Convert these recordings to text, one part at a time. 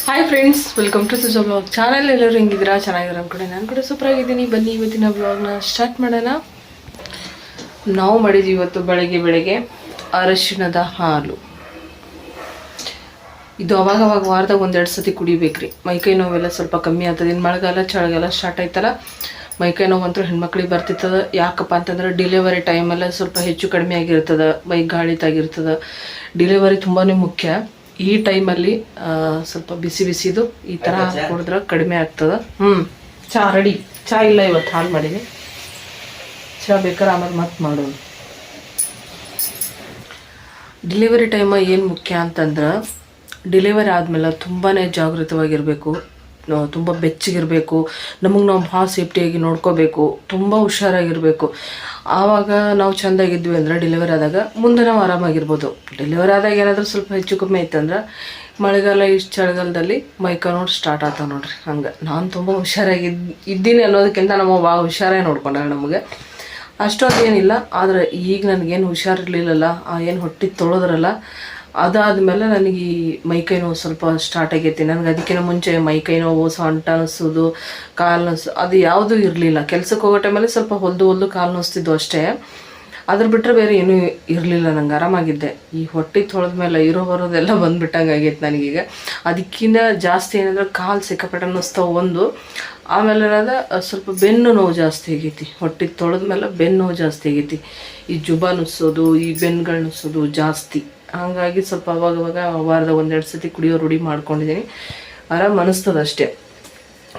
Hi friends, welcome to Suja blog channel. ಎಲ್ಲರೂ ಹೆಂಗಿದ್ದೀರಾ? ಚೆನ್ನಾಗಿದ್ದೀರಾ ಅನ್ಕೊಂಡೆ. ನಾನು ಕೂಡ ಸೂಪರ್ ಆಗಿದ್ದೀನಿ. ಬನ್ನಿ ಇವತ್ತಿನ ಬ್ಲಾಗ್ನ ಸ್ಟಾರ್ಟ್ ಮಾಡೋಣ. ನಾವು ಮಾಡಿದ್ವಿ ಇವತ್ತು ಬೆಳಗ್ಗೆ ಅರಶಿಣದ ಹಾಲು. ಇದು ಅವಾಗವಾಗ ವಾರದಾಗ ಒಂದೆರಡು ಸತಿ ಕುಡಿಬೇಕ್ರಿ. ಮೈಕೈ ನೋವೆಲ್ಲ ಸ್ವಲ್ಪ ಕಮ್ಮಿ ಆಗ್ತದೆ. ಇನ್ನು ಮಳೆಗಾಲ ಚಳಿಗಾಲ ಸ್ಟಾರ್ಟ್ ಆಯ್ತಲ್ಲ, ಮೈಕೈ ನೋವು ಅಂತೂ ಹೆಣ್ಮಕ್ಳಿಗೆ ಬರ್ತಿರ್ತದೆ. ಯಾಕಪ್ಪ ಅಂತಂದ್ರೆ ಡೆಲಿವರಿ ಟೈಮೆಲ್ಲ ಸ್ವಲ್ಪ ಹೆಚ್ಚು ಕಡಿಮೆ ಆಗಿರ್ತದೆ, ಮೈ ಗಾಳಿತಾಗಿರ್ತದೆ. ಡೆಲಿವರಿ ತುಂಬಾ ಮುಖ್ಯ. ಈ ಟೈಮಲ್ಲಿ ಸ್ವಲ್ಪ ಬಿಸಿದು ಈ ಥರ ಕುಡಿದ್ರೆ ಕಡಿಮೆ ಆಗ್ತದೆ. ಚಹಾ ರೆಡಿ. ಚಹಾ ಇಲ್ಲ ಇವತ್ತು, ಹಾಲು ಮಾಡೀನಿ. ಚಹಾ ಬೇಕಾದ್ರೆ ಆಮೇಲೆ ಮತ್ತೆ ಮಾಡೋದು. ಡೆಲಿವರಿ ಟೈಮ ಏನು ಮುಖ್ಯ ಅಂತಂದ್ರೆ, ಡೆಲಿವರಿ ಆದಮೇಲೆ ತುಂಬಾ ಜಾಗೃತವಾಗಿರಬೇಕು, ತುಂಬ ಬೆಚ್ಚಗಿರಬೇಕು. ನಮಗೆ ನಾವು ಭಾಳ ಸೇಫ್ಟಿಯಾಗಿ ನೋಡ್ಕೋಬೇಕು, ತುಂಬ ಹುಷಾರಾಗಿರಬೇಕು. ಆವಾಗ ನಾವು ಚೆಂದಾಗಿದ್ವಿ ಅಂದರೆ ಡೆಲಿವರಿ ಆದಾಗ ಮುಂದೆ ನಾವು ಆರಾಮಾಗಿರ್ಬೋದು. ಡೆಲಿವರಿ ಆದಾಗ ಏನಾದರೂ ಸ್ವಲ್ಪ ಹೆಚ್ಚು ಕಮ್ಮಿ ಐತಂದ್ರೆ ಮಳೆಗಾಲ ಇಷ್ಟು ಚಳಿಗಾಲದಲ್ಲಿ ಮೈಕೈ ನೋವು ಸ್ಟಾರ್ಟ್ ಆಗ್ತಾವೆ ನೋಡ್ರಿ. ಹಂಗೆ ನಾನು ತುಂಬ ಇದ್ದೀನಿ ಅನ್ನೋದಕ್ಕಿಂತ ನಮ್ಮ ಭಾಳ ಹುಷಾರಾಗಿ ನೋಡ್ಕೊಂಡಾಗ ನಮಗೆ ಅಷ್ಟೊಂದು ಏನಿಲ್ಲ. ಆದರೆ ಈಗ ನನಗೇನು ಹುಷಾರಿರ್ಲಿಲ್ಲಲ್ಲ, ಏನು ಹೊಟ್ಟೆ ತೊಳೆದ್ರಲ್ಲ, ಅದಾದಮೇಲೆ ನನಗೆ ಈ ಮೈಕೈ ನೋವು ಸ್ವಲ್ಪ ಸ್ಟಾರ್ಟ್ ಆಗೈತಿ. ನನಗೆ ಅದಕ್ಕಿಂತ ಮುಂಚೆ ಮೈಕೈ ನೋವು, ಸೊಂಟ ಅನ್ನಿಸೋದು, ಕಾಲು ನೋವು ಅದು ಯಾವುದೂ ಇರಲಿಲ್ಲ. ಕೆಲ್ಸಕ್ಕೆ ಹೋಗೋ ಟೈಮಲ್ಲಿ ಸ್ವಲ್ಪ ಹೊಲ್ದು ಕಾಲು ನೋಸ್ತಿದ್ದು ಅಷ್ಟೇ. ಅದ್ರ ಬಿಟ್ಟರೆ ಬೇರೆ ಏನೂ ಇರಲಿಲ್ಲ. ನಂಗೆ ಆರಾಮಾಗಿದ್ದೆ. ಈ ಹೊಟ್ಟೆ ತೊಳೆದ್ಮೇಲೆ ಬರೋದೆಲ್ಲ ಬಂದುಬಿಟ್ಟಂಗೆ ಆಗೈತೆ ನನಗೀಗ. ಅದಕ್ಕಿಂತ ಜಾಸ್ತಿ ಏನಂದ್ರೆ ಕಾಲು ಸಿಕ್ಕಾಪಟ್ಟೆ ಅನ್ನಿಸ್ತಾವೆ ಒಂದು. ಆಮೇಲೆ ಏನಾದ ಸ್ವಲ್ಪ ಬೆನ್ನು ನೋವು ಜಾಸ್ತಿ ಆಗೈತಿ. ಹೊಟ್ಟೆ ತೊಳೆದ್ಮೇಲೆ ಬೆನ್ನು ನೋವು ಜಾಸ್ತಿ ಆಗೈತಿ. ಈ ಜುಬ ನುಸ್ಸೋದು, ಈ ಬೆನ್ನುಗಳು ನುಸ್ಸೋದು ಜಾಸ್ತಿ. ಹಾಗಾಗಿ ಸ್ವಲ್ಪ ಅವಾಗವಾಗ ವಾರದಾಗ ಒಂದೆರಡು ಸತಿ ಕುಡಿಯೋ ರೂಢಿ ಮಾಡ್ಕೊಂಡಿದ್ದೀನಿ. ಆರಾಮ್ ಅನಿಸ್ತದೆ ಅಷ್ಟೇ,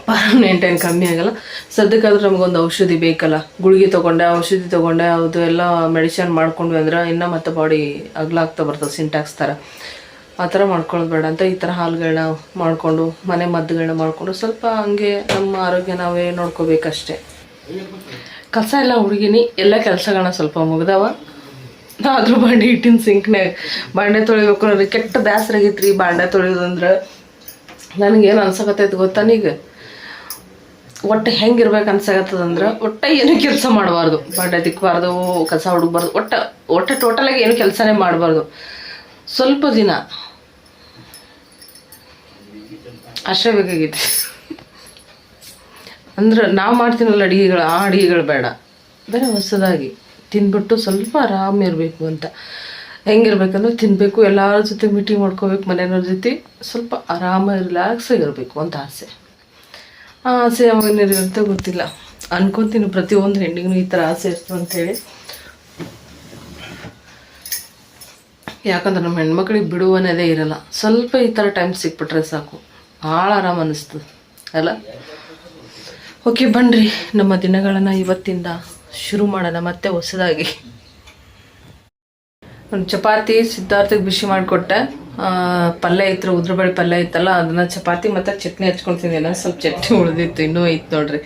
ಪರ್ಮನೆಂಟ್ ಏನು ಕಮ್ಮಿ ಆಗಲ್ಲ. ಸದ್ಯಕ್ಕಾದ್ರೆ ನಮಗೊಂದು ಔಷಧಿ ಬೇಕಲ್ಲ. ಗುಳಿಗೆ ತೊಗೊಂಡೆ, ಔಷಧಿ ತೊಗೊಂಡೆ, ಅದು ಎಲ್ಲ ಮೆಡಿಷನ್ ಮಾಡ್ಕೊಂಡ್ವಿ ಅಂದ್ರೆ ಇನ್ನೂ ಮತ್ತೆ ಬಾಡಿ ಅಗ್ಲಾಗ್ತಾ ಬರ್ತದೆ, ಸಿಂಟ್ಯಾಕ್ಸ್ ಥರ. ಆ ಥರ ಮಾಡ್ಕೊಳ್ಳೋದು ಬೇಡ ಅಂತ ಈ ಥರ ಹಾಲುಗಳನ್ನ ಮಾಡಿಕೊಂಡು, ಮನೆ ಮದ್ದುಗಳನ್ನ ಮಾಡಿಕೊಂಡು ಸ್ವಲ್ಪ ಹಂಗೆ ನಮ್ಮ ಆರೋಗ್ಯ ನಾವೇ ನೋಡ್ಕೋಬೇಕಷ್ಟೆ. ಕಸ ಎಲ್ಲ ಹುಡುಗಿನಿ, ಎಲ್ಲ ಕೆಲಸಗಳನ್ನ ಸ್ವಲ್ಪ ಮುಗ್ದವ. ಆದರೂ ಬಾಂಡೆ ಇಟ್ಟಿನ ಸಿಂಕ್ನಾಗ ಬಾಂಡೆ ತೊಳಿಬೇಕು. ನನಗೆ ಕೆಟ್ಟ ಬೇಸರ ಆಗೈತ್ರಿ ಬಾಂಡೆ ತೊಳೆಯೋದಂದ್ರೆ. ನನಗೇನು ಅನ್ಸಕತ್ತೈತೆ ಗೊತ್ತಾನೀಗ, ಒಟ್ಟು ಹೆಂಗಿರ್ಬೇಕು ಅನ್ಸಕತ್ತದಂದ್ರೆ, ಏನೂ ಕೆಲಸ ಮಾಡಬಾರ್ದು. ಬಾಂಡೆ ತಿಕ್ಕಬಾರ್ದು, ಕಸ ಹುಡುಕ್ಬಾರ್ದು, ಒಟ್ಟು ಟೋಟಲಾಗಿ ಏನು ಕೆಲಸನೇ ಮಾಡಬಾರ್ದು. ಸ್ವಲ್ಪ ದಿನ ಅಷ್ಟೇ ಬೇಕಾಗೈತಿ. ಅಂದ್ರೆ ನಾವು ಮಾಡ್ತೀನಲ್ಲ ಅಡುಗೆಗಳು, ಆ ಅಡುಗೆಗಳು ಬೇಡ, ಬೇರೆ ಹೊಸದಾಗಿ ತಿಂದ್ಬಿಟ್ಟು ಸ್ವಲ್ಪ ಆರಾಮ ಇರಬೇಕು ಅಂತ. ಹೆಂಗಿರ್ಬೇಕಂದ್ರೆ ತಿನ್ನಬೇಕು, ಎಲ್ಲರ ಜೊತೆ ಮೀಟಿಂಗ್ ಮಾಡ್ಕೋಬೇಕು, ಮನೆಯವ್ರ ಜೊತೆ ಸ್ವಲ್ಪ ಆರಾಮ ರಿಲ್ಯಾಕ್ಸ್ ಆಗಿರಬೇಕು ಅಂತ ಆಸೆ. ಆ ಆಸೆ ಯಾವಾಗ ನೆರವೇರುತ್ತೆ ಗೊತ್ತಿಲ್ಲ. ಅನ್ಕೊತೀನಿ ಪ್ರತಿಯೊಂದು ಹೆಣ್ಣಿಗೂ ಈ ಥರ ಆಸೆ ಇರ್ತದೆ ಅಂಥೇಳಿ. ಯಾಕಂದ್ರೆ ನಮ್ಮ ಹೆಣ್ಮಕ್ಳಿಗೆ ಬಿಡುವನೇದೇ ಇರಲ್ಲ. ಸ್ವಲ್ಪ ಈ ಥರ ಟೈಮ್ ಸಿಕ್ಬಿಟ್ರೆ ಸಾಕು, ಭಾಳ ಆರಾಮ ಅನ್ನಿಸ್ತದೆ ಅಲ್ಲ. ಓಕೆ ಬನ್ನಿರಿ, ನಮ್ಮ ದಿನಗಳನ್ನು ಇವತ್ತಿಂದ ಶುರು ಮಾಡೋಣ ಮತ್ತೆ ಹೊಸದಾಗಿ. ಒಂದು ಚಪಾತಿ ಸಿದ್ಧಾರ್ಥಕ್ಕೆ ಬಿಸಿ ಮಾಡಿಕೊಟ್ಟೆ. ಪಲ್ಯ ಇತ್ತು, ಉದ್ರಬೇಳೆ ಪಲ್ಯ ಇತ್ತಲ್ಲ, ಅದನ್ನು ಚಪಾತಿ ಮತ್ತು ಚಟ್ನಿ ಹಚ್ಕೊಳ್ತಿದ್ದೀನಿ. ಸ್ವಲ್ಪ ಚಟ್ನಿ ಉಳಿದಿತ್ತು, ಇನ್ನೂ ಐತೆ ನೋಡ್ರಿ.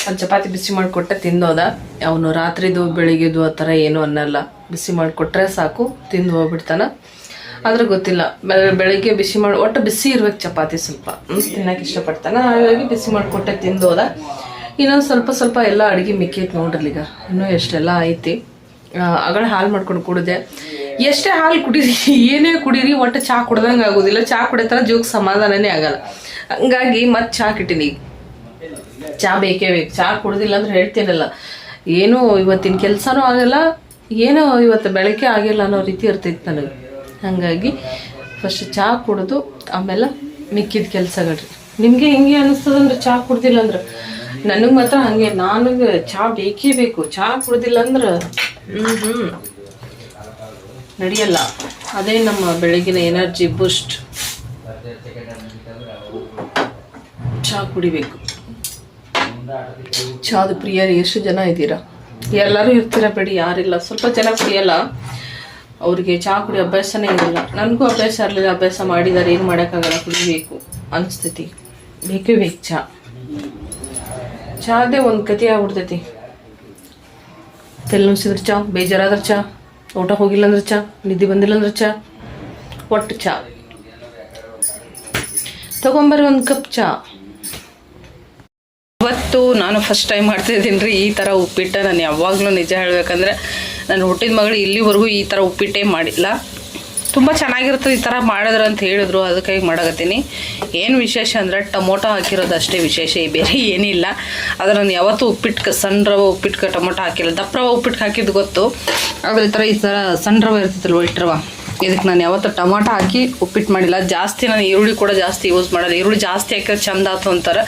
ಒಂದು ಚಪಾತಿ ಬಿಸಿ ಮಾಡಿಕೊಟ್ಟೆ, ತಿಂದೋದ. ಅವನು ರಾತ್ರಿದು ಬೆಳಿಗ್ಗೆದು ಆ ಥರ ಏನೂ ಅನ್ನಲ್ಲ, ಬಿಸಿ ಮಾಡಿಕೊಟ್ರೆ ಸಾಕು ತಿಂದು ಹೋಗ್ಬಿಡ್ತಾನೆ. ಆದ್ರೆ ಗೊತ್ತಿಲ್ಲ, ಬೆಳಗ್ಗೆ ಬಿಸಿ ಮಾಡಿ ಒಟ್ಟು ಬಿಸಿ ಇರ್ಬೇಕು ಚಪಾತಿ, ಸ್ವಲ್ಪ ತಿನ್ನೋಕೆ ಇಷ್ಟಪಡ್ತಾನೆ. ಹಾಗಾಗಿ ಬಿಸಿ ಮಾಡಿಕೊಟ್ಟೆ, ತಿಂದೋದ. ಇನ್ನೊಂದು ಸ್ವಲ್ಪ ಎಲ್ಲ ಅಡುಗೆ ಮಿಕ್ಕೈತೆ ನೋಡ್ರಿ. ಈಗ ಇನ್ನೂ ಎಷ್ಟೆಲ್ಲ ಐತಿ. ಆಗಳ ಹಾಲು ಮಾಡ್ಕೊಂಡು ಕುಡಿದೆ. ಎಷ್ಟೇ ಹಾಲು ಕುಡೀರಿ, ಏನೇ ಕುಡೀರಿ, ಒಟ್ಟು ಚಹಾ ಕುಡ್ದಂಗೆ ಆಗೋದಿಲ್ಲ. ಚಹಾ ಕುಡಿಯೋ ಜೀವಕ್ಕೆ ಸಮಾಧಾನನೇ ಆಗಲ್ಲ. ಹಂಗಾಗಿ ಮತ್ತೆ ಚಹಾ ಕಿಟ್ಟಿನಿ. ಚಹಾ ಬೇಕೇ ಬೇಕು. ಚಹಾ ಕುಡ್ದಿಲ್ಲ ಅಂದ್ರೆ ಹೇಳ್ತೀನಲ್ಲ, ಏನೂ ಇವತ್ತಿನ ಕೆಲಸನೂ ಆಗಲ್ಲ, ಏನೋ ಇವತ್ತು ಬೆಳಗ್ಗೆ ಆಗಿಲ್ಲ ಅನ್ನೋ ರೀತಿ ಇರ್ತೈತೆ ನನಗೆ. ಹಾಗಾಗಿ ಫಸ್ಟ್ ಚಹಾ ಕುಡಿದು ಆಮೇಲೆ ಮಿಕ್ಕಿದ ಕೆಲಸಗಳ್ರಿ. ನಿಮಗೆ ಹೆಂಗೆ ಅನ್ನಿಸ್ತದಂದ್ರೆ ಚಹಾ ಕುಡ್ದಿಲ್ಲ ಅಂದ್ರೆ? ನನಗೆ ಮಾತ್ರ ಹಾಗೆ, ನನಗೆ ಚಹಾ ಬೇಕೇ ಬೇಕು. ಚಹಾ ಕುಡ್ದಿಲ್ಲ ಅಂದ್ರೆ ನಡೆಯಲ್ಲ. ಅದೇ ನಮ್ಮ ಬೆಳಗಿನ ಎನರ್ಜಿ ಬೂಸ್ಟ್. ಚಹಾ ಕುಡಿಬೇಕು. ಚಹಾದ ಪ್ರಿಯರು ಎಷ್ಟು ಜನ ಇದ್ದೀರಾ? ಎಲ್ಲರೂ ಇರ್ತೀರ ಬಿಡಿ, ಯಾರಿಲ್ಲ. ಸ್ವಲ್ಪ ಜನ ಕುಡಿಯಲ್ಲ, ಅವ್ರಿಗೆ ಚಹಾ ಕುಡಿಯೋ ಅಭ್ಯಾಸನೇ ಇರಲ್ಲ. ನನಗೂ ಅಭ್ಯಾಸ ಇರಲಿಲ್ಲ, ಅಭ್ಯಾಸ ಮಾಡಿದ್ದಾರೆ, ಏನು ಮಾಡೋಕ್ಕಾಗಲ್ಲ, ಕುಡಿಬೇಕು ಅನಿಸ್ತೈತಿ. ಬೇಕೇ ಬೇಕು ಚಹಾ. ಚಹಾದೇ ಒಂದು ಕತೆ ಆಗ್ಬಿಡ್ತೈತಿ. ತಲೆ ನುಸಿದ್ರೆ ಚಹಾ, ಬೇಜಾರಾದ್ರೆ ಚಹಾ, ಊಟ ಹೋಗಿಲ್ಲ ಅಂದ್ರೆ ಚಹಾ, ನಿದ್ದೆ ಬಂದಿಲ್ಲ ಅಂದ್ರೆ ಚಹಾ, ಒಟ್ಟು ಚಹಾ ತಗೊಂಬರ್ರಿ ಒಂದು ಕಪ್ ಚಹಾ. ಇವತ್ತು ನಾನು ಫಸ್ಟ್ ಟೈಮ್ ಮಾಡ್ತಾಯಿದ್ದೀನಿ ರೀ ಈ ಥರ ಉಪ್ಪಿಟ್ಟು. ನಾನು ಯಾವಾಗಲೂ ನಿಜ ಹೇಳಬೇಕಂದ್ರೆ ನಾನು ಹುಟ್ಟಿದ ಮಗಳು ಇಲ್ಲಿವರೆಗೂ ಈ ಥರ ಉಪ್ಪಿಟ್ಟೇ ಮಾಡಿಲ್ಲ. ತುಂಬ ಚೆನ್ನಾಗಿರ್ತದೆ ಈ ಥರ ಮಾಡಿದ್ರೆ ಅಂತ ಹೇಳಿದ್ರು, ಅದಕ್ಕಾಗಿ ಮಾಡಕತ್ತೀನಿ. ಏನು ವಿಶೇಷ ಅಂದರೆ ಟೊಮೊಟೊ ಹಾಕಿರೋದು ಅಷ್ಟೇ ವಿಶೇಷ, ಬೇರೆ ಏನಿಲ್ಲ. ಆದರೆ ನಾನು ಯಾವತ್ತೂ ಉಪ್ಪಿಟ್ಟು ಸಣ್ಣ ರವೆ ಉಪ್ಪಿಟ್ಟು ಟೊಮೊಟೊ ಹಾಕಿಲ್ಲ. ದಪ್ಪ ರವೆ ಉಪ್ಪಿಟ್ಟು ಹಾಕಿದ್ದು ಗೊತ್ತು, ಆದರೆ ಈ ಥರ ಸಣ್ಣ ರವೆ ಇರ್ತಿತ್ತಲ್ವ ಹಿಟ್ಟು ರವೆ, ಇದಕ್ಕೆ ನಾನು ಯಾವತ್ತೂ ಟೊಮೊಟೊ ಹಾಕಿ ಉಪ್ಪಿಟ್ಟು ಮಾಡಿಲ್ಲ. ಜಾಸ್ತಿ ನಾನು ಈರುಳ್ಳಿ ಕೂಡ ಜಾಸ್ತಿ ಯೂಸ್ ಮಾಡಲ್ಲ. ಈರುಳ್ಳಿ ಜಾಸ್ತಿ ಹಾಕಿದ್ರೆ ಚಂದ ಆಯ್ತು ಅಂತಾರೆ.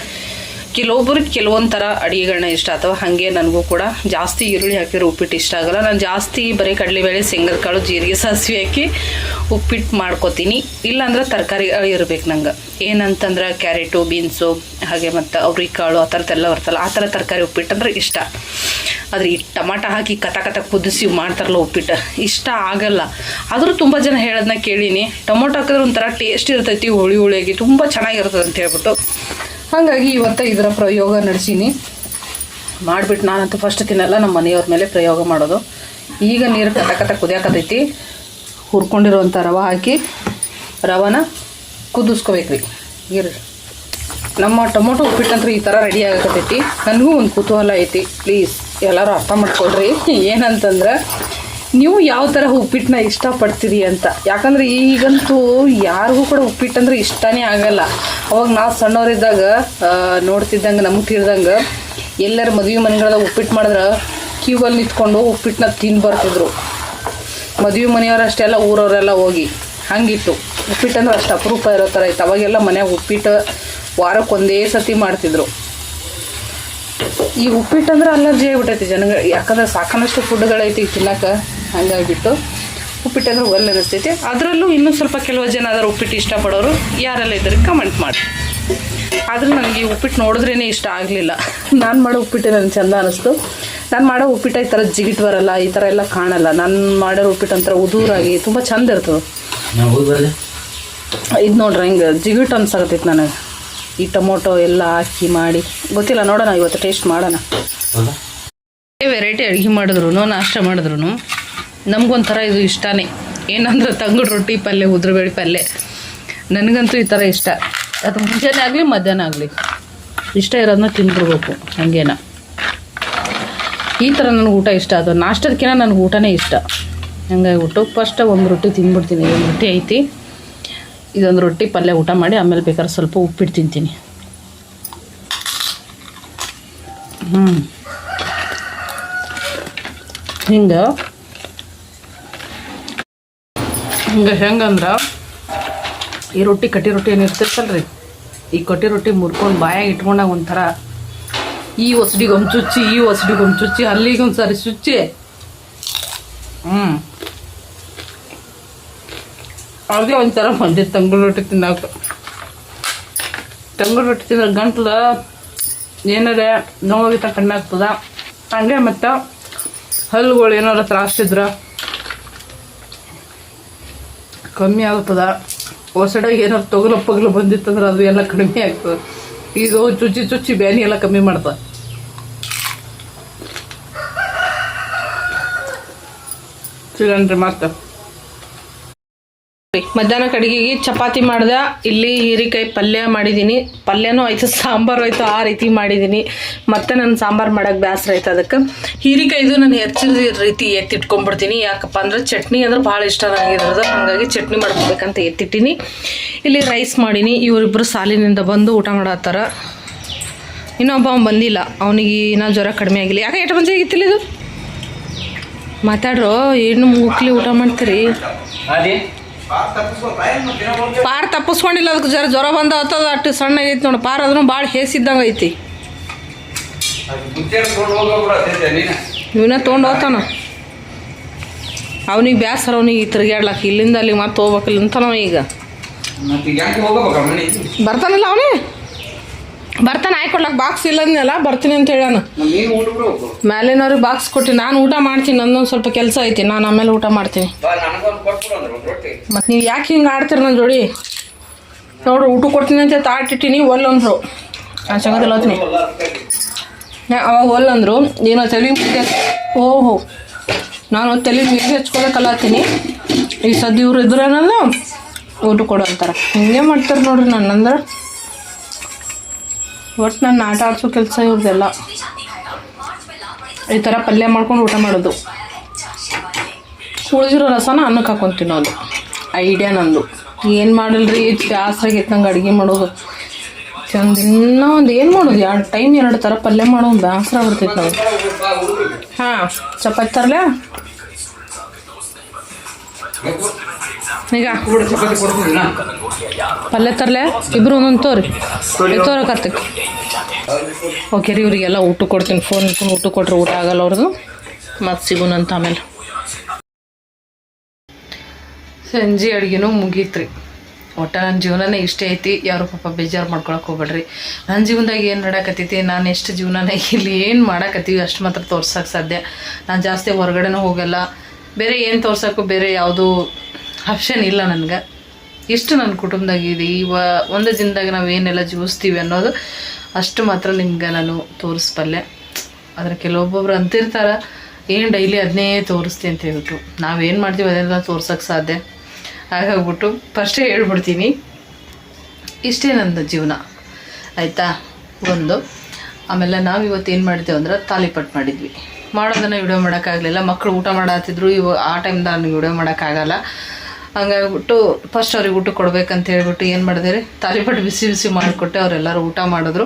ಕೆಲವೊಬ್ರಿಗೆ ಕೆಲವೊಂದು ಥರ ಅಡುಗೆಗಳನ್ನ ಇಷ್ಟ ಅಥವಾ ಹಾಗೆ ನನಗೂ ಕೂಡ ಜಾಸ್ತಿ ಈರುಳ್ಳಿ ಹಾಕಿದ್ರೆ ಉಪ್ಪಿಟ್ಟು ಇಷ್ಟ ಆಗಲ್ಲ. ನಾನು ಜಾಸ್ತಿ ಬರೀ ಕಡಲೆಬೇಳೆ, ಶೇಂಗಾಕಾಳು, ಜೀರಿಗೆ, ಸಾಸಿವೆ ಹಾಕಿ ಉಪ್ಪಿಟ್ಟು ಮಾಡ್ಕೊತೀನಿ. ಇಲ್ಲಾಂದ್ರೆ ತರಕಾರಿ ಇರಬೇಕು ನಂಗೆ. ಏನಂತಂದ್ರೆ ಕ್ಯಾರೆಟು, ಬೀನ್ಸು, ಹಾಗೆ ಮತ್ತು ಅವ್ರಿಕಾಳು ಆ ಥರದ್ದೆಲ್ಲ ಬರ್ತಲ್ಲ, ಆ ಥರ ತರಕಾರಿ ಉಪ್ಪಿಟ್ಟು ಅಂದ್ರೆ ಇಷ್ಟ. ಆದರೆ ಈ ಟೊಮಾಟೊ ಹಾಕಿ ಕಥ ಕುದಿಸಿ ಮಾಡ್ತಾರಲ್ಲ ಉಪ್ಪಿಟ್ಟು, ಇಷ್ಟ ಆಗಲ್ಲ. ಆದರೂ ತುಂಬ ಜನ ಹೇಳೋದನ್ನ ಕೇಳೀನಿ, ಟೊಮೊಟೊ ಹಾಕಿದ್ರೆ ಒಂಥರ ಟೇಸ್ಟ್ ಇರ್ತೈತಿ, ಹುಳಿಯಾಗಿ ತುಂಬ ಚೆನ್ನಾಗಿರ್ತದೆ ಅಂತ ಹೇಳ್ಬಿಟ್ಟು. ಹಾಗಾಗಿ ಇವತ್ತು ಇದರ ಪ್ರಯೋಗ ನಡೆಸೀನಿ. ಮಾಡಿಬಿಟ್ಟು ನಾನಂತೂ ಫಸ್ಟ್ ತಿನ್ನಲ್ಲ, ನಮ್ಮ ಮನೆಯವ್ರ ಮೇಲೆ ಪ್ರಯೋಗ ಮಾಡೋದು. ಈಗ ನೀರು ಕಥ ಕುದಿಯಾಕತೈತಿ. ಹುರ್ಕೊಂಡಿರುವಂಥ ರವೆ ಹಾಕಿ ರವೆನ ಕುದಿಸ್ಕೋಬೇಕ್ರಿ. ನೀರು ನಮ್ಮ ಟೊಮೊಟೊ ಉಪ್ಪಿಟ್ಟಂದ್ರೆ ಈ ಥರ ರೆಡಿ ಆಗಕತ್ತೈತಿ. ನನಗೂ ಒಂದು ಕುತೂಹಲ ಐತಿ, ಪ್ಲೀಸ್ ಎಲ್ಲರೂ ಅರ್ಥ ಮಾಡ್ಕೊಳ್ರಿ. ಏನಂತಂದ್ರೆ ನೀವು ಯಾವ ಥರ ಉಪ್ಪಿಟ್ಟನ್ನ ಇಷ್ಟಪಡ್ತೀರಿ ಅಂತ. ಯಾಕಂದರೆ ಈಗಂತೂ ಯಾರಿಗೂ ಕೂಡ ಉಪ್ಪಿಟ್ಟಂದ್ರೆ ಇಷ್ಟನೇ ಆಗಲ್ಲ. ಅವಾಗ ನಾವು ಸಣ್ಣವರಿದ್ದಾಗ ನೋಡ್ತಿದ್ದಂಗೆ, ನಮಗೆ ತಿಳಿದಂಗೆ ಎಲ್ಲರೂ ಮದುವೆ ಮನೆಗಳದಾಗ ಉಪ್ಪಿಟ್ಟು ಮಾಡಿದ್ರೆ ಕ್ಯೂವಲ್ಲಿ ನಿಂತ್ಕೊಂಡು ಉಪ್ಪಿಟ್ಟನ್ನ ತಿಂದು ಬರ್ತಿದ್ರು. ಮದುವೆ ಮನೆಯವರು ಅಷ್ಟೇ ಅಲ್ಲ, ಊರವರೆಲ್ಲ ಹೋಗಿ ಹಂಗಿತ್ತು. ಉಪ್ಪಿಟ್ಟಂದ್ರೆ ಅಷ್ಟು ಅಪರೂಪ ಇರೋ ಥರ ಇತ್ತು. ಅವಾಗೆಲ್ಲ ಮನ್ಯಾಗ ಉಪ್ಪಿಟ್ಟು ವಾರಕ್ಕೆ ಒಂದೇ ಸತಿ ಮಾಡ್ತಿದ್ರು. ಈ ಉಪ್ಪಿಟ್ಟು ಅಂದ್ರೆ ಅಲರ್ಜಿ ಆಗಿಬಿಟ್ಟೈತಿ ಜನಗಳು, ಯಾಕಂದ್ರೆ ಸಾಕಷ್ಟು ಫುಡ್ಗಳೈತಿ ತಿನ್ನಕ್ಕೆ. ಹಂಗಾಗಿಬಿಟ್ಟು ಉಪ್ಪಿಟ್ಟಂದ್ರೆ ಒಳ್ಳೆ ಅನಿಸ್ತೈತಿ. ಅದರಲ್ಲೂ ಇನ್ನೂ ಸ್ವಲ್ಪ ಕೆಲವು ಜನ ಅದರ ಉಪ್ಪಿಟ್ಟು ಇಷ್ಟಪಡೋರು ಯಾರೆಲ್ಲ ಇದ್ದಾರೆ ಕಮೆಂಟ್ ಮಾಡಿ. ಆದರೂ ನನಗೆ ಈ ಉಪ್ಪಿಟ್ಟು ನೋಡಿದ್ರೇ ಇಷ್ಟ ಆಗಲಿಲ್ಲ. ನಾನು ಮಾಡೋ ಉಪ್ಪಿಟ್ಟು ನನಗೆ ಚೆಂದ ಅನ್ನಿಸ್ತು. ನಾನು ಮಾಡೋ ಉಪ್ಪಿಟ್ಟು ಈ ಥರ ಜಿಗಿಟ್ ಬರಲ್ಲ, ಈ ಥರ ಎಲ್ಲ ಕಾಣಲ್ಲ. ನಾನು ಮಾಡೋ ಉಪ್ಪಿಟ್ಟು ಒಂಥರ ಉದುರಾಗಿ ತುಂಬ ಚೆಂದ ಇರ್ತದೆ. ಇದು ನೋಡ್ರಿ ಹಿಂಗೆ ಜಿಗಿಟ್ ಅನ್ಸಾಕತ್ತೈತೆ ನನಗೆ. ಈ ಟೊಮೊಟೊ ಎಲ್ಲ ಹಾಕಿ ಮಾಡಿ ಗೊತ್ತಿಲ್ಲ, ನೋಡೋಣ ಇವತ್ತು ಟೇಸ್ಟ್ ಮಾಡೋಣ. ವೆರೈಟಿ ಅಡುಗೆ ಮಾಡಿದ್ರು, ನಾಷ್ಟ ಮಾಡಿದ್ರು ನಮಗೊಂಥರ ಇದು ಇಷ್ಟನೇ. ಏನಂದ್ರೆ ತಂಗುಡು ರೊಟ್ಟಿ ಪಲ್ಯ, ಉದ್ರಬೇಳೆ ಪಲ್ಯ, ನನಗಂತೂ ಈ ಥರ ಇಷ್ಟ. ಅದು ಮುಂಜಾನೆ ಆಗಲಿ ಮಧ್ಯಾಹ್ನ ಆಗಲಿ ಇಷ್ಟ ಇರೋದನ್ನ ತಿಂದ್ಬಿಡ್ಬೇಕು ಹಂಗೇನ. ಈ ಥರ ನನಗೆ ಊಟ ಇಷ್ಟ. ಅದು ನಾಷ್ಟದಕ್ಕಿಂತ ನನಗೆ ಊಟನೇ ಇಷ್ಟ. ಹಂಗಾಗಿಬಿಟ್ಟು ಫಸ್ಟ್ ಒಂದು ರೊಟ್ಟಿ ತಿಂದ್ಬಿಡ್ತೀನಿ. ಒಂದು ರೊಟ್ಟಿ ಐತಿ, ಇದೊಂದು ರೊಟ್ಟಿ ಪಲ್ಯ ಊಟ ಮಾಡಿ ಆಮೇಲೆ ಬೇಕಾದ್ರೆ ಸ್ವಲ್ಪ ಉಪ್ಪಿಟ್ಟು ತಿಂತೀನಿ. ಹಿಂಗೆ ಹೆಂಗಂದ್ರೆ ಈ ರೊಟ್ಟಿ ಕಟ್ಟಿ ರೊಟ್ಟಿ ಏನು ಇರ್ತೈತಲ್ರಿ, ಈ ಕಟ್ಟಿ ರೊಟ್ಟಿ ಮುರ್ಕೊಂಡು ಬಾಯಾಗಿ ಇಟ್ಕೊಂಡಾಗ ಒಂಥರ ಈ ಒಸಡಿಗೆ ಒಂದು ಚುಚ್ಚಿ, ಈ ಒಸಡಿಗೆ ಒಂದು ಚುಚ್ಚಿ, ಅಲ್ಲಿಗೆ ಒಂದು ಸಾರಿ ಚುಚ್ಚಿ, ಅದೇ ಒಂಥರ ಮಂದಿ ತಂಗುಳು ರೊಟ್ಟಿ ತಿನ್ನೋಕೆ. ತಂಗುಳು ರೊಟ್ಟಿ ತಿನ್ನೋ ಗಂಟ್ಲು ಏನಾರ ನೋವಾಗಿತ್ತ ಕಣ್ಣಾಗ್ತದ. ಹಂಗೆ ಮತ್ತು ಹಲ್ಲುಗಳು ಏನಾರ ತ್ರಾಸಿದ್ರೆ ಕಮ್ಮಿ ಆಗ್ತದ. ಹೊಸಡಾಗಿ ಏನಾರು ತೊಗಲು ಬಂದಿತ್ತಂದ್ರೆ ಅದು ಎಲ್ಲ ಕಡಿಮೆ ಆಗ್ತದೆ. ಇದು ಚುಚ್ಚಿ ಬ್ಯಾನಿ ಎಲ್ಲ ಕಮ್ಮಿ ಮಾಡ್ತದೆ. ಸಿಗಣ್ರಿ ಮತ್ತೆ ಮಧ್ಯಾಹ್ನ ಅಡುಗೆಗೆ ಚಪಾತಿ ಮಾಡ್ದೆ. ಇಲ್ಲಿ ಹೀರೆಕಾಯಿ ಪಲ್ಯ ಮಾಡಿದ್ದೀನಿ, ಪಲ್ಯನೂ ಆಯ್ತು, ಸಾಂಬಾರು ಆಯಿತು. ಆ ರೀತಿ ಮಾಡಿದ್ದೀನಿ. ಮತ್ತೆ ನಾನು ಸಾಂಬಾರು ಮಾಡೋಕ್ಕೆ ಬೇಸರ ಆಯ್ತು. ಅದಕ್ಕೆ ಹೀರೆಕಾಯ್ದು ನಾನು ಹೆಚ್ಚಿದ ರೀತಿ ಎತ್ತಿಟ್ಕೊಂಡ್ಬಿಡ್ತೀನಿ. ಯಾಕಪ್ಪ ಅಂದ್ರೆ ಚಟ್ನಿ ಅಂದ್ರೆ ಭಾಳ ಇಷ್ಟ ನನಗಿರೋದು. ಹಾಗಾಗಿ ಚಟ್ನಿ ಮಾಡ್ಕೋಬೇಕಂತ ಎತ್ತಿಟ್ಟಿನಿ. ಇಲ್ಲಿ ರೈಸ್ ಮಾಡೀನಿ. ಇವರಿಬ್ಬರು ಸಾಲಿನಿಂದ ಬಂದು ಊಟ ಮಾಡತ್ತಾರ. ಇನ್ನೊಬ್ಬ ಬಂದಿಲ್ಲ, ಅವನಿಗೆ ಇನ್ನೂ ಜ್ವರ ಕಡಿಮೆ ಆಗಿಲ್ಲ. ಯಾಕೆ ಎಷ್ಟು ಮಂದಿ ಆಗಿತ್ತಿಲ್ಲ ಇದು ಮಾತಾಡ್ರು. ಏನು ಮುಗ್ಲಿ ಊಟ ಮಾಡ್ತೀರಿ? ಪಾರ್ ತಪ್ಪಿಸ್ಕೊಂಡಿಲ್ಲ, ಅದಕ್ಕೆ ಜ್ವರ ಬಂದ ಆಗ್ತದ. ಅಷ್ಟು ಸಣ್ಣ ಆಗೈತಿ ನೋಡಿ ಪಾರ್. ಅದನ್ನು ಭಾಳ ಹೇಸಿದ್ದಂಗೆ ಐತಿ. ಇವನ್ನ ತೊಗೊಂಡು ಹೋಗ್ತಾನ. ಅವನಿಗೆ ಬ್ಯಾಸರ, ಅವನಿಗೆ ತಿರುಗಾಡ್ಲಕ್ಕ ಇಲ್ಲಿಂದ ಅಲ್ಲಿ ಮತ್ತೆ ಹೋಗ್ಬೇಕಲ್ಲ ಅಂತ ನಾವು. ಈಗ ಬರ್ತಾನಲ್ಲ ಅವನೇ, ಬರ್ತಾನೆ. ಆಯ್ಕೊಡ್ಲಕ್ಕ ಬಾಕ್ಸ್ ಇಲ್ಲಂದಲ್ಲ, ಬರ್ತೀನಿ ಅಂತ ಹೇಳಾನ. ಮೇಲಿನವ್ರಿಗೆ ಬಾಕ್ಸ್ ಕೊಟ್ಟು ನಾನು ಊಟ ಮಾಡ್ತೀನಿ. ನಂದೊಂದು ಸ್ವಲ್ಪ ಕೆಲಸ ಐತಿ, ನಾನು ಆಮೇಲೆ ಊಟ ಮಾಡ್ತೀನಿ. ಮತ್ತು ನೀವು ಯಾಕೆ ಹಿಂಗೆ ಆಡ್ತೀರಿ ನನ್ನ ಜೋಡಿ? ನೋಡ್ರಿ ಊಟ ಕೊಡ್ತೀನಿ ಅಂತ ತಾಟಿಟ್ಟಿನಿ, ಒಲ್ಲಂದ್ರು. ನಾನು ಚಂಗದಲ್ಲಿ ಹೋಗ್ತೀನಿ. ಅವಾಗ ಒಲ್ಲಂದ್ರು. ಏನೋ ತಲೆ ಮೇಲೆ ಓಹೋ, ನಾನು ತಲೆ ಮೇಲೆ ಹಚ್ಕೊಳಕಲ್ಲತ್ತೀನಿ. ಈಗ ಸದ್ಯ ಇವ್ರು ಇದ್ರೇನಲ್ಲ ಊಟ ಕೊಡು ಅಂತಾರೆ. ಹಿಂಗೆ ಮಾಡ್ತಾರೆ ನೋಡ್ರಿ. ನನ್ನಂದ್ರೆ ಒಟ್ಟು ನನ್ನ ಆಟ ಆಡಿಸೋ ಕೆಲಸ ಇವ್ರದ್ದೆಲ್ಲ. ಈ ಥರ ಪಲ್ಯ ಮಾಡ್ಕೊಂಡು ಊಟ ಮಾಡೋದು. ಉಳಿದಿರೋ ರಸನ ಅನ್ನಕ್ಕೆ ಹಾಕೊಂಡು ತಿನ್ನೋದು. ಐಡಿಯಾ ನಂದು. ಏನು ಮಾಡಲ್ರಿ, ಬ್ಯಾಸ್ರಾಗೈತೆ ನಂಗೆ ಅಡುಗೆ ಮಾಡೋದು. ಚಂದ ಇನ್ನೂ ಒಂದು ಏನು ಮಾಡೋದು, 2 ಥರ ಪಲ್ಯ ಮಾಡೋದು ಬ್ಯಾಸ್ರ ಬರ್ತೈತೆ ನಾವು. ಹಾಂ, ಚಪಾತಿ ತರಲ ಈಗ ಪಲ್ಯ ತರಲೆ ಇಬ್ರು ಒಂದೊಂದು ತೋರಕತ್ತಕ್ಕೆ. ಓಕೆ ರೀ, ಇವರಿಗೆಲ್ಲ ಊಟ ಕೊಡ್ತೀನಿ. ಫೋನ್ ಊಟ ಕೊಟ್ರೆ ಊಟ ಆಗಲ್ಲ ಅವ್ರದ್ದು. ಮತ್ತು ಸಿಗೋಣಂತ ಆಮೇಲೆ. ಸಂಜೆ ಅಡುಗೆನೂ ಮುಗೀತ್ರಿ. ಒಟ್ಟು ನನ್ನ ಜೀವನನೇ ಇಷ್ಟೇ ಐತಿ. ಯಾರು ಪಾಪ ಬೇಜಾರು ಮಾಡ್ಕೊಳಕ್ಕೆ ಹೋಗ್ಬೇಡ್ರಿ. ನನ್ನ ಜೀವನದಾಗ ಏನು ನಡಕತ್ತೈತಿ, ನಾನು ಎಷ್ಟು ಜೀವನನ ಇಲ್ಲಿ ಏನು ಮಾಡಕತ್ತೀವಿ ಅಷ್ಟು ಮಾತ್ರ ತೋರ್ಸೋಕ್ಕೆ ಸಾಧ್ಯ. ನಾನು ಜಾಸ್ತಿ ಹೊರಗಡೆನೂ ಹೋಗಲ್ಲ. ಬೇರೆ ಏನು ತೋರ್ಸೋಕ್ಕೂ ಬೇರೆ ಯಾವುದೂ ಆಪ್ಷನ್ ಇಲ್ಲ ನನಗೆ. ಇಷ್ಟು ನನ್ನ ಕುಟುಂಬದಾಗಿದೆ. ಒಂದು ದಿನದಾಗ ನಾವು ಏನೆಲ್ಲ ಜೀವಿಸ್ತೀವಿ ಅನ್ನೋದು ಅಷ್ಟು ಮಾತ್ರ ನಿಮ್ಗೆ ನಾನು ತೋರಿಸ್ಬಲ್ಲೆ. ಆದರೆ ಕೆಲವೊಬ್ಬೊಬ್ರು ಅಂತಿರ್ತಾರೆ, ಏನು ಡೈಲಿ ಅದನ್ನೇ ತೋರಿಸ್ತೀನಿ ಅಂತ ಹೇಳ್ಬಿಟ್ಟು. ನಾವೇನು ಮಾಡ್ತೀವಿ ಅದನ್ನೆಲ್ಲ ತೋರ್ಸೋಕ್ಕೆ ಸಾಧ್ಯ. ಹಾಗಾಗ್ಬಿಟ್ಟು ಫಸ್ಟೇ ಹೇಳ್ಬಿಡ್ತೀನಿ, ಇಷ್ಟೇ ನನ್ನ ಜೀವನ ಆಯಿತಾ. ಒಂದು ಆಮೇಲೆ ನಾವು ಇವತ್ತು ಏನು ಮಾಡಿದ್ದೇವೆ ಅಂದ್ರೆ ತಾಲಿಪಟ್ಟು ಮಾಡಿದ್ವಿ. ಮಾಡೋದನ್ನು ವಿಡಿಯೋ ಮಾಡೋಕ್ಕಾಗಲಿಲ್ಲ. ಮಕ್ಕಳು ಊಟ ಮಾಡತ್ತಿದ್ರು. ಆ ಟೈಮ್ದಾಗ ನನಗೆ ವಿಡಿಯೋ ಮಾಡೋಕ್ಕಾಗಲ್ಲ. ಹಂಗಾಗ್ಬಿಟ್ಟು ಫಸ್ಟ್ ಅವ್ರಿಗೆ ಊಟ ಕೊಡ್ಬೇಕಂತ ಹೇಳ್ಬಿಟ್ಟು ಏನು ಮಾಡಿದೆ ರೀ, ತಾಲಿಪಟ್ಟು ಬಿಸಿ ಬಿಸಿ ಮಾಡಿಕೊಟ್ಟೆ. ಅವರೆಲ್ಲರೂ ಊಟ ಮಾಡಿದ್ರು.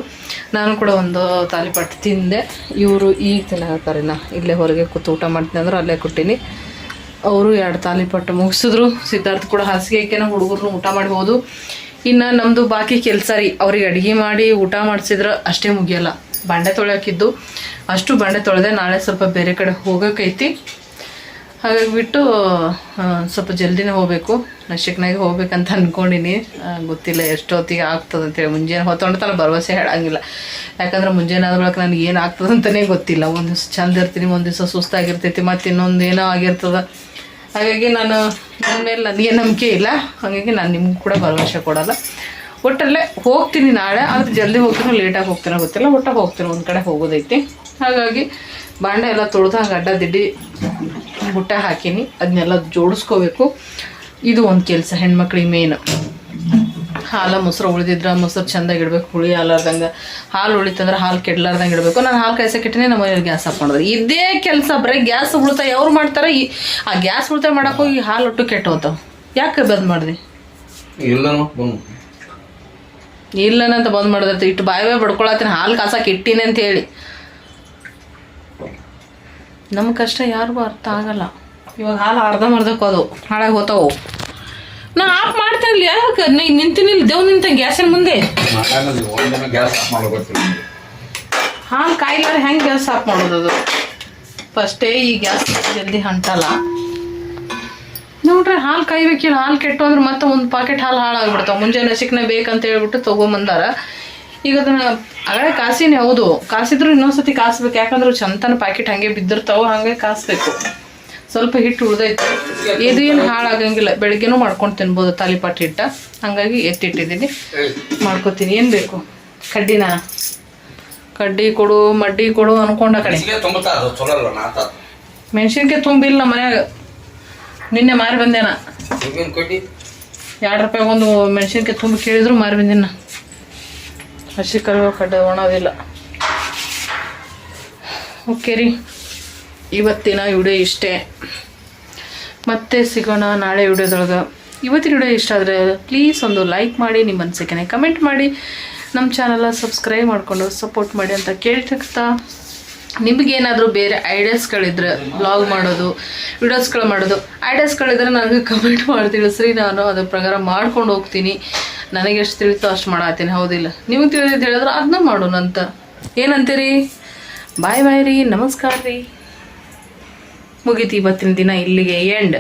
ನಾನು ಕೂಡ ಒಂದು ತಾಲಿಪಟ್ಟು ತಿಂದೆ. ಇವರು ಈಗ ತಿನ್ನಕತ್ತಾರೆ. ನಾ ಇಲ್ಲೇ ಹೊರಗೆ ಕೂತು ಊಟ ಮಾಡ್ತೀನಿ ಅಂದ್ರೆ ಅಲ್ಲೇ ಕೊಟ್ಟೀನಿ. ಅವರು 2 ತಾಲಿಪಟ್ಟು ಮುಗಿಸಿದ್ರು. ಸಿದ್ಧಾರ್ಥ ಕೂಡ ಹಾಸಿಗೆನ ಹುಡುಗರು ಊಟ ಮಾಡ್ಬೋದು. ಇನ್ನು ನಮ್ಮದು ಬಾಕಿ ಕೆಲಸ ರೀ, ಅವ್ರಿಗೆ ಅಡುಗೆ ಮಾಡಿ ಊಟ ಮಾಡಿಸಿದ್ರೆ ಅಷ್ಟೇ ಮುಗಿಯಲ್ಲ. ಬಾಂಡೆ ತೊಳೆಯೋಕಿದ್ದು ಅಷ್ಟು ಬಾಂಡೆ ತೊಳೆದೆ. ನಾಳೆ ಸ್ವಲ್ಪ ಬೇರೆ ಕಡೆ ಹೋಗೋಕೈತಿ. ಹಾಗಾಗಿಬಿಟ್ಟು ಸ್ವಲ್ಪ ಜಲ್ದಿನೇ ಹೋಗಬೇಕು. ನಶಿಕ್ನಾಗೆ ಹೋಗ್ಬೇಕಂತ ಅಂದ್ಕೊಂಡಿನಿ. ಗೊತ್ತಿಲ್ಲ ಎಷ್ಟೊತ್ತಿಗೆ ಆಗ್ತದೆ ಅಂತೇಳಿ. ಮುಂಜಾನೆ ಹೊತ್ತೊಂಡ್ತಲ್ಲ ಭರವಸೆ ಹೇಳಂಗಿಲ್ಲ. ಯಾಕಂದ್ರೆ ಮುಂಜಾನೆ ಆದ ಬಳಿಕ ನನಗೆ ಏನು ಆಗ್ತದೆ ಅಂತಲೇ ಗೊತ್ತಿಲ್ಲ. ಒಂದು ದಿವ್ಸ ಚಂದ ಇರ್ತೀನಿ, ಒಂದು ದಿವಸ ಸುಸ್ತಾಗಿರ್ತೈತಿ, ಮತ್ತು ಇನ್ನೊಂದು ಏನೋ ಆಗಿರ್ತದೆ. ಹಾಗಾಗಿ ನನ್ನ ಮೇಲೆ ನನಗೆ ನಂಬಿಕೆ ಇಲ್ಲ. ಹಾಗಾಗಿ ನಾನು ನಿಮ್ಗೆ ಕೂಡ ಭರವಸೆ ಕೊಡೋಲ್ಲ. ಒಟ್ಟಲ್ಲೇ ಹೋಗ್ತೀನಿ ನಾಳೆ. ಆದರೆ ಜಲ್ದಿ ಹೋಗ್ತೀನೋ ಲೇಟಾಗಿ ಹೋಗ್ತೀನೋ ಗೊತ್ತಿಲ್ಲ. ಒಟ್ಟಾಗಿ ಹೋಗ್ತೀನಿ, ಒಂದು ಕಡೆ ಹೋಗೋದೈತಿ. ಹಾಗಾಗಿ ಬಾಂಡೆ ಎಲ್ಲ ತೊಳೆದು ಹಂಗೆ ಅಡ್ಡ ದಿಡ್ಡಿ ಬುಟ್ಟ ಹಾಕೀನಿ. ಅದನ್ನೆಲ್ಲ ಜೋಡಿಸ್ಕೋಬೇಕು. ಇದು ಒಂದು ಕೆಲಸ ಹೆಣ್ಮಕ್ಳಿಗೆ ಮೇನ್. ಹಾಲು ಮೊಸರು ಉಳಿದಿದ್ರೆ ಮೊಸರು ಚೆಂದಾಗಿ ಇಡಬೇಕು, ಹುಳಿ ಹಾಲಾರ್ದಂಗೆ. ಹಾಲು ಉಳಿತಂದ್ರೆ ಹಾಲು ಕೆಡ್ಲಾರ್ದಂಗೆ ಇಡಬೇಕು. ನಾನು ಹಾಲು ಕಾಯ್ಸಕ್ಕಿಟ್ಟೇ ನಮ್ಮ ಮನೇಲಿ ಗ್ಯಾಸ್ ಆಫ್ ಮಾಡಿದ್ರೆ ಇದೇ ಕೆಲಸ. ಬರೀ ಗ್ಯಾಸ್ ಉಳಿತಾಯ ಅವ್ರು ಮಾಡ್ತಾರೆ. ಆ ಗ್ಯಾಸ್ ಉಳಿತಾಯ ಮಾಡೋಕ್ಕೋಗಿ ಹಾಲು ಒಟ್ಟು ಕೆಟ್ಟು ಹೋಗ್ತಾವೆ. ಯಾಕೆ ಬಂದ್ ಮಾಡಿದೆ? ಇಲ್ಲನಂತ ಬಂದ್ ಮಾಡಿದ್ರೆ ಇಟ್ಟು ಬಾಯವೇ ಬಡ್ಕೊಳತ್ತೀನಿ ಹಾಲು ಕಾಸಕ್ಕೆ ಇಟ್ಟೀನಿ ಅಂತ ಹೇಳಿ. ನಮ್ಮ ಕಷ್ಟ ಯಾರಿಗೂ ಅರ್ಥ ಆಗಲ್ಲ. ಇವಾಗ ಹಾಲು ಅರ್ಧಂಬರ್ಧಕ್ಕೆ ಹಾಳಾಗಿ ಹೋತಾವು. ನಾ ಆಫ್ ಮಾಡ್ತೀನಿ. ಯಾಕೆ ನಿಂತೀನಿ ದೇವ್ ನಿಂತ ಗ್ಯಾಸಿನ ಮುಂದೆ ಹಾಲು ಕಾಯಿಲಾರ ಹೆಂಗೆ ಗ್ಯಾಸ್ ಆಫ್ ಮಾಡೋದು? ಅದು ಫಸ್ಟೇ ಈ ಗ್ಯಾಸ್ ಜಲ್ದಿ ಹಂಟಲ್ಲ ನೋಡ್ರಿ. ಹಾಲು ಕಾಯ್ಬೇಕಿಲ್ಲ. ಹಾಲು ಕೆಟ್ಟು ಅಂದ್ರೆ ಮತ್ತೆ ಒಂದು ಪಾಕೆಟ್ ಹಾಲು ಹಾಳಾಗ್ಬಿಡ್ತಾವೆ. ಮುಂಜಾನೆ ನಸಿಕ್ನ ಬೇಕಂತ ಹೇಳ್ಬಿಟ್ಟು ತೊಗೊಂಬಂದಾರ. ಈಗ ಅದನ್ನು ಆಗಲೇ ಕಾಸಿನೇ ಹೌದು. ಕಾಸಿದ್ರು ಇನ್ನೊಂದ್ಸತಿ ಕಾಸ್ಬೇಕು. ಯಾಕಂದ್ರೆ ಚಂತನ ಪ್ಯಾಕೆಟ್ ಹಾಗೆ ಬಿದ್ದಿರ್ತಾವೆ. ಹಾಗೆ ಕಾಸ್ಬೇಕು. ಸ್ವಲ್ಪ ಹಿಟ್ಟು ಉಳ್ದೈತೆ. ಇದು ಏನು ಹಾಳಾಗಂಗಿಲ್ಲ. ಬೆಳಗ್ಗೆನೂ ಮಾಡ್ಕೊಂಡು ತಿನ್ಬೋದು ತಾಲಿಪಟ್ಟು ಹಿಟ್ಟ. ಹಾಗಾಗಿ ಎತ್ತಿಟ್ಟಿದ್ದೀನಿ, ಮಾಡ್ಕೊತೀನಿ. ಏನು ಬೇಕು? ಕಡ್ಡಿನ ಕಡ್ಡಿ ಕೊಡು, ಮಡ್ಡಿ ಕೊಡು ಅನ್ಕೊಂಡ ಕಡೆ. ಮೆಣಸಿನ್ಕಾಯಿ ತುಂಬಿಲ್ಲ ನಮ್ಮ ಮನ್ಯಾಗ. ನಿನ್ನೆ ಮಾರಿ ಬಂದೇನ. 2 ರೂಪಾಯಿ ಒಂದು ಮೆಣಸಿನ್ಕಾಯಿ ತುಂಬಿ ಕೇಳಿದ್ರು ಮಾರಿ ಬಂದಿನ. ಹಸಿ ಕರಿಬೇವು ಕಡ್ಡೆ ಒಣೋದಿಲ್ಲ. ಓಕೆ ರೀ, ಇವತ್ತಿನ ವಿಡಿಯೋ ಇಷ್ಟೇ. ಮತ್ತೆ ಸಿಗೋಣ ನಾಳೆ ವಿಡಿಯೋದೊಳಗೆ. ಇವತ್ತಿನ ವಿಡಿಯೋ ಇಷ್ಟ ಆದರೆ ಪ್ಲೀಸ್ ಒಂದು ಲೈಕ್ ಮಾಡಿ, ನಿಮ್ಮ ಅನಿಸಿಕೆನೆ ಕಮೆಂಟ್ ಮಾಡಿ, ನಮ್ಮ ಚಾನಲ್ನ ಸಬ್ಸ್ಕ್ರೈಬ್ ಮಾಡಿಕೊಂಡು ಸಪೋರ್ಟ್ ಮಾಡಿ ಅಂತ ಕೇಳ್ತಾ, ನಿಮಗೇನಾದರೂ ಬೇರೆ ಐಡಿಯಾಸ್ಗಳಿದ್ರೆ ಬ್ಲಾಗ್ ಮಾಡೋದು, ವಿಡಿಯೋಸ್ಗಳು ಮಾಡೋದು ಐಡಿಯಾಸ್ಗಳಿದ್ರೆ ನನಗೆ ಕಮೆಂಟ್ ಮಾಡಿ ತಿಳಿಸ್ರಿ. ನಾನು ಅದ್ರ ಪ್ರಕಾರ ಮಾಡ್ಕೊಂಡು ಹೋಗ್ತೀನಿ. ನನಗೆ ಎಷ್ಟು ತಿಳಿತೋ ಅಷ್ಟು ಮಾಡತ್ತೀನಿ. ಹೌದಿಲ್ಲ? ನಿಮಗೆ ತಿಳಿದಿದ್ದು ಹೇಳಿದ್ರೆ ಅದನ್ನ ಮಾಡೋಣ ಅಂತ. ಏನಂತೀರಿ? ಬಾಯ್ ಬಾಯ್ ರೀ, ನಮಸ್ಕಾರ ರೀ. ಮುಗೀತಿ ಇವತ್ತಿನ ದಿನ ಇಲ್ಲಿಗೆ ಎಂಡ್.